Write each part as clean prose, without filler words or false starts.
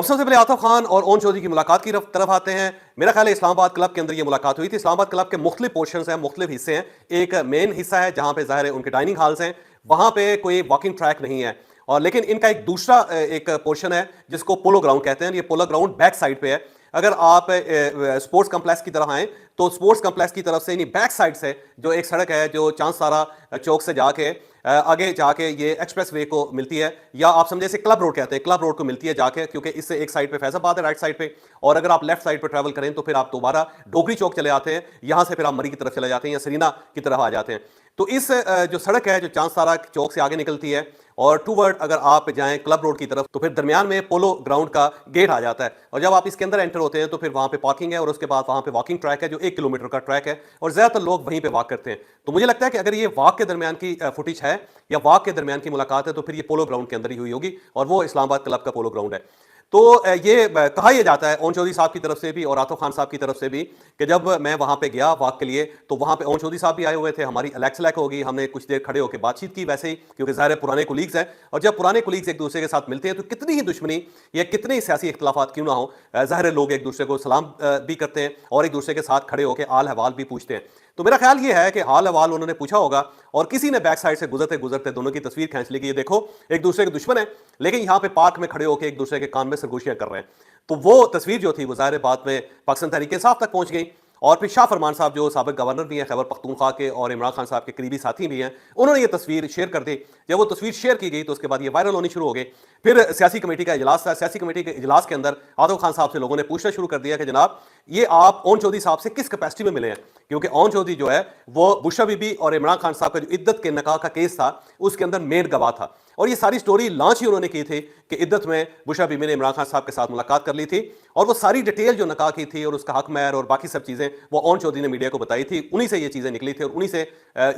अब सबसे पहले आतिफ खान और ओन चौधरी की मुलाकात की तरफ आते हैं। मेरा ख्याल है इस्लामाबाद क्लब के अंदर ये मुलाकात हुई थी। इस्लामाबाद क्लब के मुख्तलिफ पोर्शंस हैं, मुख्तलिफ हिस्से हैं। एक मेन हिस्सा है जहां पे जाहिर है उनके डाइनिंग हॉल्स हैं, वहां पे कोई वॉकिंग ट्रैक नहीं है। और लेकिन इनका एक दूसरा एक पोर्शन है जिसको पोलो ग्राउंड कहते हैं। ये पोलो ग्राउंड बैक साइड पे है। अगर आप स्पोर्ट्स कम्प्लेक्स की तरफ आए तो स्पोर्ट्स कम्प्लेक्स की तरफ से नहीं, बैक साइड से जो एक सड़क है जो चांद सारा चौक से जाके आगे जाके ये एक्सप्रेस वे को मिलती है, या आप समझे इसे क्लब रोड कहते हैं, क्लब रोड को मिलती है जाके, क्योंकि इससे एक साइड पे फैजाबाद है राइट साइड पे, और अगर आप लेफ्ट साइड पे ट्रैवल करें तो फिर आप दोबारा डोगरी चौक चले आते हैं, यहां से फिर आप मरी की तरफ चले जाते हैं या सरीना की तरफ आ जाते हैं। तो इस जो सड़क है जो चांद सारा चौक से आगे निकलती है और टूवर्ड अगर आप जाएं क्लब रोड की तरफ तो फिर दरमियान में पोलो ग्राउंड का गेट आ जाता है, और जब आप इसके अंदर एंटर होते हैं तो फिर वहां पे पार्किंग है और उसके बाद वहां पे वॉकिंग ट्रैक है जो 1 किलोमीटर का ट्रैक है, और ज्यादातर लोग वहीं पे वॉक करते हैं। तो मुझे लगता है कि अगर ये वॉक के दरमियान की फुटेज है या वॉक के दरमियान की मुलाकात है तो फिर ये पोलो ग्राउंड के अंदर ही हुई होगी, और वो इस्लामाबाद क्लब का पोलो ग्राउंड है। तो ये कहा यह जाता है ओन चौधरी साहब की तरफ से भी और आतिफ खान साहब की तरफ से भी कि जब मैं वहां पे गया वॉक के लिए तो वहां पे ओन चौधरी साहब भी आए हुए थे, हमारी अलैक्स होगी, हमने कुछ देर खड़े होकर बातचीत की वैसे ही, क्योंकि ज़ाहिर है पुराने कुलीग्स हैं, और जब पुराने कुलीग्स एक दूसरे के साथ मिलते हैं तो कितनी ही दुश्मनी या कितने ही सियासी इख्तलाफात क्यों ना हो, ज़ाहिर है लोग एक दूसरे को सलाम भी करते हैं और एक दूसरे के साथ खड़े होकर हाल हवाल भी पूछते हैं। तो मेरा ख्याल ये है कि हाल हवाल उन्होंने पूछा होगा और किसी ने बैक साइड से गुजरते गुजरते दोनों की तस्वीर खींच ली कि ये देखो एक दूसरे के दुश्मन है, लेकिन यहां पे पार्क में खड़े होकर एक दूसरे के कान में सरगोशियां कर रहे हैं। तो वो तस्वीर जो थी वो ज़ाहिर बाद में पाकिस्तान तहरीक इंसाफ तक पहुंच गई, और फिर शाह फरमान साहब जो साबिक गवर्नर भी हैं खैबर पख्तूनख्वा के और इमरान खान साहब के करीबी साथी भी हैं, उन्होंने ये तस्वीर शेयर कर दी। जब वो तस्वीर शेयर की गई तो उसके बाद ये वायरल होनी शुरू हो गई। फिर सियासी कमेटी का इजलास था, सियासी कमेटी के इजलास के अंदर आतिफ खान साहब से लोगों ने पूछना शुरू कर दिया कि जनाब ये आप ओन चौधरी साहब से किस कैपेसिटी में मिले हैं, क्योंकि ओन चौधरी जो है वो बुशरा बीबी और इमरान खान साहब का जो इद्दत के निकाह का केस था उसके अंदर मेन गवाह था, और ये सारी स्टोरी लॉन्च ही उन्होंने की थी कि इद्दत में बुशरा बीबी ने इमरान खान साहब के साथ मुलाकात कर ली थी, और वो सारी डिटेल जो निकाह की थी और उसका हक महर और बाकी सब चीजें वो ओन चौधरी ने मीडिया को बताई थी, उन्हीं से ये चीजें निकली थी और उन्हीं से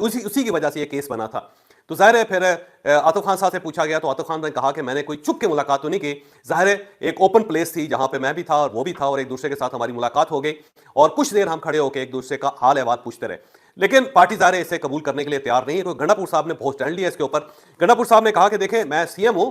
उसी की वजह से ये केस बना था। तो जाहिर है फिर आतिफ खान साहब से पूछा गया तो आतिफ खान ने कहा कि मैंने कोई चुप के मुलाकात तो नहीं की, जाहिर है एक ओपन प्लेस थी जहां पे मैं भी था और वो भी था, और एक दूसरे के साथ हमारी मुलाकात हो गई और कुछ देर हम खड़े होकर एक दूसरे का हाल अहवाल पूछते रहे, लेकिन पार्टी ज़ाहिर है इसे कबूल करने के लिए तैयार नहीं है। तो गंडापुर साहब ने बहुत स्टैंड लिया इसके ऊपर। गंडापुर साहब ने कहा कि देखें मैं सीएम हूं,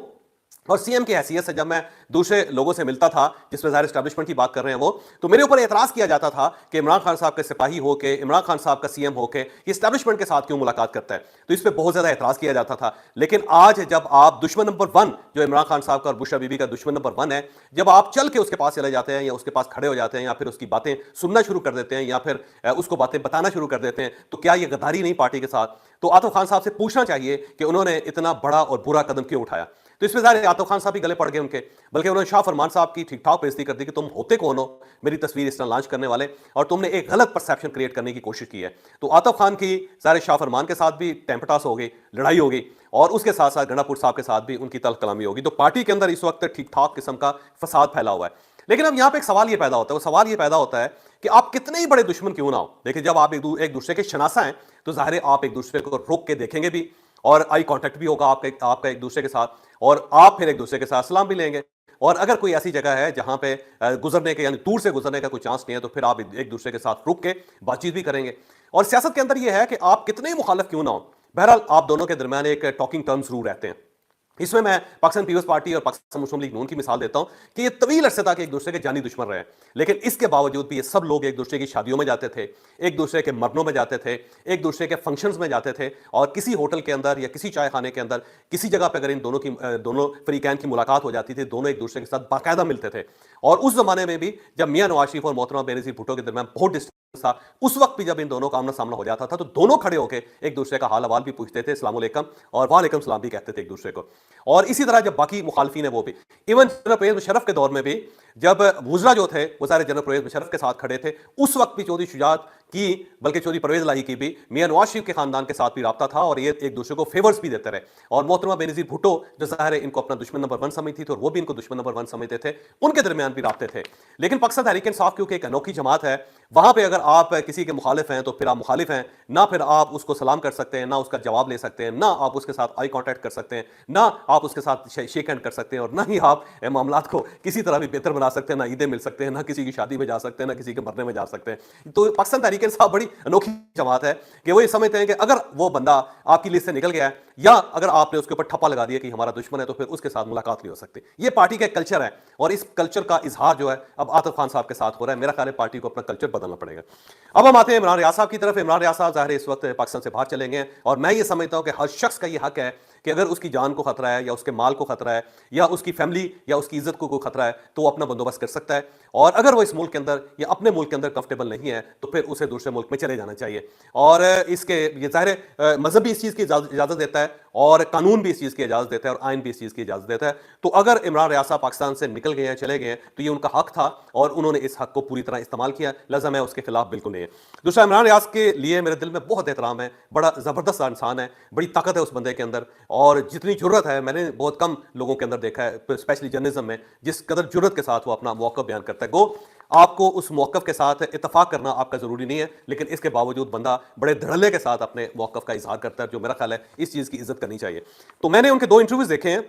और सीएम की हैसियत से जब मैं दूसरे लोगों से मिलता था जिसमें ज़ाहिर एस्टैब्लिशमेंट की बात कर रहे हैं वो, तो मेरे ऊपर एतराज़ किया जाता था कि इमरान खान साहब के सिपाही होके, इमरान खान साहब का सीएम होके ये एस्टैब्लिशमेंट के साथ क्यों मुलाकात करता है, तो इस पर बहुत ज़्यादा एतराज़ किया जाता था। लेकिन आज जब आप दुश्मन नंबर 1 जो इमरान खान साहब का और बुशरा बीबी का दुश्मन नंबर 1 है, जब आप चल के उसके पास चले जाते हैं या उसके पास खड़े हो जाते हैं या फिर उसकी बातें सुनना शुरू कर देते हैं या फिर उसको बातें बताना शुरू कर देते हैं, तो क्या ये गद्दारी नहीं पार्टी के साथ? तो आतिफ खान साहब से पूछना चाहिए कि उन्होंने इतना बड़ा और बुरा कदम क्यों उठाया। तो इसमें ज़ाहिर आतिफ खान साहब भी गले पड़ गए उनके, बल्कि उन्होंने शाह फरमान साहब की ठीक ठाक बेइज्जती कर दी कि तुम होते कौन हो मेरी तस्वीर इस तरह लॉन्च करने वाले, और तुमने एक गलत परसेप्शन क्रिएट करने की कोशिश की है। तो आतिफ खान की ज़ाहिर शाह फरमान के साथ भी टेम्पटास हो गई, लड़ाई हो गई, और उसके साथ साथ गंडापुर साहब के साथ भी उनकी तल्ख कलामी होगी। तो पार्टी के अंदर इस वक्त ठीक ठाक किस्म का फसाद फैला हुआ है। लेकिन अब यहां पर एक सवाल ये पैदा होता है, वो सवाल ये पैदा होता है कि आप कितने ही बड़े दुश्मन क्यों ना हो, देखिए जब आप एक दूसरे के शनासा हैं तो ज़ाहिर है आप एक दूसरे को रोक के देखेंगे भी, और आई कांटेक्ट भी होगा आपका एक दूसरे के साथ, और आप फिर एक दूसरे के साथ सलाम भी लेंगे। और अगर कोई ऐसी जगह है जहां पे गुजरने के यानी दूर से गुजरने का कोई चांस नहीं है तो फिर आप एक दूसरे के साथ रुक के बातचीत भी करेंगे। और सियासत के अंदर यह है कि आप कितने ही मुखालिफ क्यों ना हो, बहरहाल आप दोनों के दरमियान एक टॉकिंग टर्म्स जरूर रहते हैं। इसमें मैं पाकिस्तान पीपल्स पार्टी और पाकिस्तान मुस्लिम लीग नून की मिसाल देता हूं कि ये तवील अरसे तक एक दूसरे के जानी दुश्मन रहे, लेकिन इसके बावजूद भी ये सब लोग एक दूसरे की शादियों में जाते थे, एक दूसरे के मरनों में जाते थे, एक दूसरे के फंक्शंस में जाते थे, और किसी होटल के अंदर या किसी चाय खाने के अंदर किसी जगह पर अगर इन दोनों फरीकैन की मुलाकात हो जाती थी, दोनों एक दूसरे के साथ बाकायदा मिलते थे। और उस जमाने में भी जब मियां नवाज शरीफ और मोहतरमा बेनज़ीर भुट्टो के दरमियान बहुत डिस्टेंस था, उस वक्त भी जब इन दोनों का आमना सामना हो जाता था तो दोनों खड़े होकर एक दूसरे का हाल हवाल भी पूछते थे, अस्सलाम वालेकुम और वालेकुम सलाम भी कहते थे एक दूसरे को। और इसी तरह जब बाकी मुखालफीन है वो भी, इवन जनरल परवेज मुशर्रफ के दौर में भी जब वुज़रा जो थे वो सारे जनरल परवेज मुशर्रफ के साथ खड़े थे, उस वक्त भी चौधरी शुजात की, बल्कि चौधरी परवेज इलाही की भी मियां नवाज शरीफ के खानदान के साथ भी रब्ता था, और ये एक दूसरे को फेवर्स भी देते रहे। और मोहतरमा बेनज़ीर भुट्टो जो ज़ाहिर है इनको अपना दुश्मन नंबर 1 समझती थी और वो भी इनको दुश्मन नंबर 1 समझते थे, उनके दरमियान भी रब्ते थे। लेकिन पाकिस्तान तहरीक इंसाफ क्योंकि एक अनोखी जमात है, वहां पर अगर आप किसी के मुखालिफ हैं तो फिर आप मुखालिफ हैं, ना फिर आप उसको सलाम कर सकते हैं, ना उसका जवाब ले सकते हैं, ना आप उसके साथ आई कॉन्टैक्ट कर सकते हैं, ना आप उसके साथ शेक हैंड कर सकते हैं, और ना ही आप मामलात को किसी तरह भी बेहतर बना सकते हैं, ना ईदें मिल सकते हैं, ना किसी की शादी में जा सकते हैं, ना किसी के मरने में जा सकते हैं। तो पाकिस्तान तहरीक तहरीक इंसाफ बड़ी अनोखी जमात है कि वो ये समझते हैं कि अगर वो बंदा आपकी लिस्ट से निकल गया है या अगर आपने उसके ऊपर ठप्पा लगा दिया कि हमारा दुश्मन है, तो फिर उसके साथ मुलाकात नहीं हो सकती। ये पार्टी का कल्चर है और इस कल्चर का इजहार जो है अब आतिफ खान साहब के साथ हो रहा है। मेरा ख्याल है पार्टी को अपना कल्चर बदलना पड़ेगा। अब हम आते हैं इमरान रियाज साहब की तरफ। इमरान रियाज साहब ज़ाहिर है इस वक्त पाकिस्तान से बाहर चले गए हैं और मैं ये समझता हूं कि हर शख्स का ये हक है कि अगर उसकी जान को खतरा है या उसके माल को खतरा है या उसकी फैमिली या उसकी इज्जत को कोई खतरा है तो वो अपना बंदोबस्त कर सकता है। और अगर वो इस मुल्क के अंदर या अपने मुल्क के अंदर कंफर्टेबल नहीं है तो फिर उसे दूसरे मुल्क में चले जाना चाहिए। और इसके ये ज़ाहिर है मजहब भी इस चीज़ की इजाज़त देता है और कानून भी इस चीज़ की इजाज़त देता है और आइन भी इस चीज़ की इजाज़त देता है। तो अगर इमरान रियाज साहब पाकिस्तान से निकल गए हैं, चले गए हैं, तो ये उनका हक था और उन्होंने इस हक को पूरी तरह इस्तेमाल किया, लिहाजा मैं उसके खिलाफ बिल्कुल नहीं है। दूसरा, इमरान रियाज के लिए मेरे दिल में बहुत एहतराम है, बड़ा ज़बरदस्त इंसान है, बड़ी ताकत है उस बंदे के अंदर और जितनी जुर्रत है मैंने बहुत कम लोगों के अंदर देखा है, स्पेशली जर्नलिज्म में, जिस कदर जुर्रत के साथ वो अपना मौक़िफ़ बयान करता है। गो आपको उस मौक़िफ़ के साथ इत्तफ़ाक़ करना आपका ज़रूरी नहीं है, लेकिन इसके बावजूद बंदा बड़े धड़ल्ले के साथ अपने मौक़िफ़ का इज़हार करता है, जो मेरा ख्याल है इस चीज़ की इज़्ज़त करनी चाहिए। तो मैंने उनके 2 इंटरव्यूज़ देखे हैं।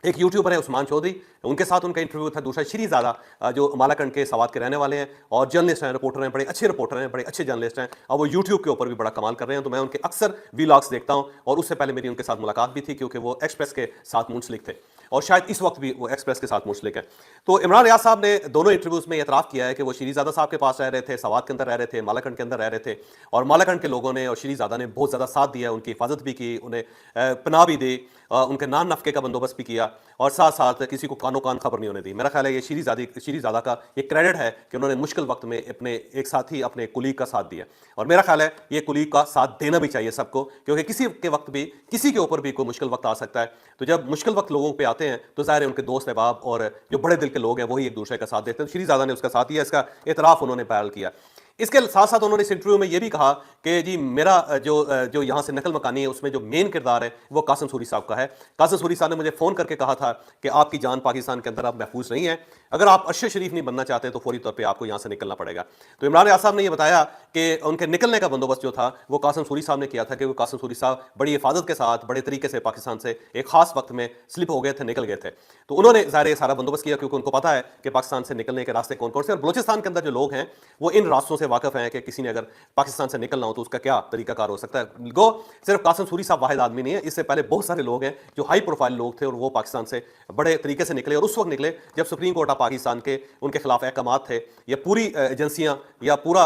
एक यूट्यूबर है उस्मान चौधरी, उनके साथ उनका इंटरव्यू था। दूसरा श्रीज़ादा, जो मालाकंड के सवात के रहने वाले हैं और जर्नलिस्ट हैं, रिपोर्टर हैं, बड़े अच्छे रिपोर्टर हैं, बड़े अच्छे जर्नलिस्ट हैं और वो यूट्यूब के ऊपर भी बड़ा कमाल कर रहे हैं। तो मैं उनके अक्सर व्लॉग्स देखता हूँ और उससे पहले मेरी उनके साथ मुलाकात भी थी क्योंकि वो एक्सप्रेस के साथ मुंसलिक थे और शायद इस वक्त भी वो एक्सप्रेस के साथ मुंसलिक है। तो इमरान रियाज साहब ने दोनों इंटरव्यूज़ में एतराफ़ किया है कि वो श्रीज़ादा साहब के पास रह रहे थे, सवात के अंदर रह रहे थे, मालाकंड के अंदर रह रहे थे और मालाकंड के लोगों ने और श्रीज़ादा ने बहुत ज़्यादा साथ दिया, उनकी हिफाजत भी की, उन्हें पनाह भी दी, उनके नान नफ़के का बंदोबस्त भी किया और साथ साथ किसी को कानो कान खबर नहीं होने दी। मेरा ख्याल है ये श्रीज़ादा का ये क्रेडिट है कि उन्होंने मुश्किल वक्त में अपने एक साथी, अपने कुलीग का साथ दिया और मेरा ख्याल है ये कुलीग का साथ देना भी चाहिए सबको, क्योंकि किसी के वक्त भी किसी के ऊपर भी कोई मुश्किल वक्त आ सकता है। तो जब मुश्किल वक्त लोगों पे आते हैं तो ज़ाहिर है उनके दोस्त अहबाब और जो बड़े दिल के लोग हैं वही एक दूसरे का साथ देते हैं। श्रीज़ादा ने उसका साथ दिया, इसका एतराफ़ उन्होंने बयान किया। इसके साथ साथ उन्होंने इस इंटरव्यू में यह भी कहा कि जी मेरा जो यहाँ से नकल मकानी है उसमें जो मेन किरदार है वो कासिम सूरी साहब का है। कासिम सूरी साहब ने मुझे फ़ोन करके कहा था कि आपकी जान पाकिस्तान के अंदर अब महफूज नहीं है, अगर आप अरशद शरीफ नहीं बनना चाहते तो फौरी तौर पर आपको यहाँ से निकलना पड़ेगा। तो इमरान रियाज साहब ने यह बताया कि उनके निकलने का बंदोबस्त जो था वो कासिम सूरी साहब ने किया था, क्योंकि कासिम सूरी साहब बड़ी हिफाजत के साथ बड़े तरीके से पाकिस्तान से एक खास वक्त में स्लिप हो गए थे, निकल गए थे। तो उन्होंने ज़ाहिर सारा बंदोबस्त किया क्योंकि उनको पता है कि पाकिस्तान से निकलने के रास्ते कौन कौन से और बलूचिस्तान के अंदर जो लोग हैं वो इन रास्तों से वाकिफ हैं कि किसी ने अगर पाकिस्तान से निकलना हो तो उसका क्या तरीकाकार हो सकता है। गो सिर्फ कासिम सूरी साहब वाहिद आदमी नहीं है, इससे पहले बहुत सारे लोग हैं जो हाई प्रोफाइल लोग थे और वो पाकिस्तान से बड़े तरीके से निकले और उस वक्त निकले जब सुप्रीम कोर्ट ऑफ पाकिस्तान के उनके खिलाफ अहकामात थे या पूरी एजेंसियां या पूरा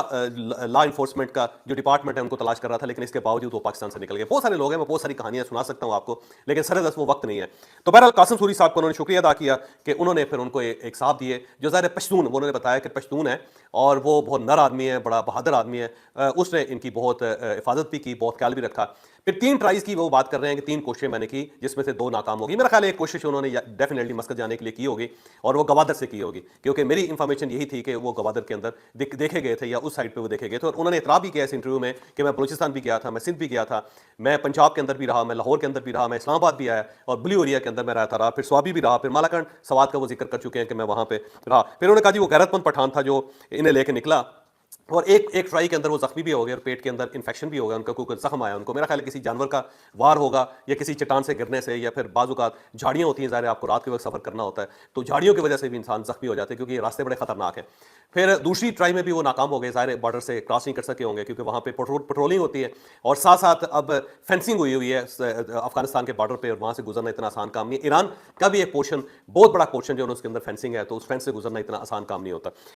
लॉ इन्फोर्समेंट का जो डिपार्टमेंट है उनको तलाश कर रहा था, लेकिन इसके बावजूद वो पाकिस्तान से निकल गए। बहुत सारे लोग हैं, मैं बहुत सारी कहानियां सुना सकता हूं आपको, लेकिन सरदस्त वो वक्त नहीं है। तो बहरहाल कासिम सूरी साहब को उन्होंने शुक्रिया अदा किया कि उन्होंने फिर उनको एक साहब दिए जो ज़ाहिर पश्तून, वो उन्होंने बताया कि पश्तून है और वो बहुत नर आदमी है, बड़ा बहादुर आदमी है। उसने इनकी बहुत हिफाजत भी की, बहुत ख्याल भी रखा। फिर 3 ट्राइज की वो बात कर रहे हैं कि 3 कोशिशें मैंने की जिसमें से 2 नाकाम होगी। मेरा ख्याल है एक कोशिश उन्होंने डेफिनेटली मस्कत जाने के लिए की होगी और वो गवादर से की होगी, क्योंकि मेरी इंफॉर्मेशन यही थी कि वो गवादर के अंदर देखे गए थे या उस साइड पे वो देखे गए थे। और उन्होंने इतराफ़ भी किया इस इंटरव्यू में कि मैं बलूचिस्तान भी गया था, मैं सिंध भी गया था, मैं पंजाब के अंदर भी रहा, मैं लाहौर के अंदर भी रहा, मैं इस्लामाबाद भी आया और ब्लू एरिया के अंदर मैं रहता रहा, फिर स्वाबी भी रहा, फिर मालाकंड सवात का वो जिक्र कर चुके हैं कि मैं वहाँ पे रहा। फिर उन्होंने कहा जी वो गैरतमंद पठान था जो इन्हें लेके निकला और एक ट्राई के अंदर वो जख्मी भी हो गए और पेट के अंदर इन्फेक्शन भी हो गया, उनका कोई जख्म आया उनको। मेरा ख्याल है किसी जानवर का वार होगा या किसी चट्टान से गिरने से या फिर बाज़-औक़ात झाड़ियाँ होती हैं, ज़ाहिर है आपको रात के वक्त सफ़र करना होता है, तो झाड़ियों की वजह से भी इंसान जख्मी हो जाते हैं क्योंकि ये रास्ते बड़े ख़तरनाक हैं। फिर दूसरी ट्राई में भी वो नाकाम हो गए, ज़ाहिर है बॉर्डर से क्रॉस नहीं कर सके होंगे क्योंकि वहाँ पे पेट्रोलिंग होती है और साथ साथ अब फेंसिंग हुई है अफगानिस्तान के बॉर्डर पर और वहाँ से गुजरना इतना आसान काम नहीं है। ईरान का भी एक पोर्शन, बहुत बड़ा पोर्शन जो है उसके अंदर फेंसिंग है, तो उस फेंस से गुजरना इतना आसान काम नहीं होता।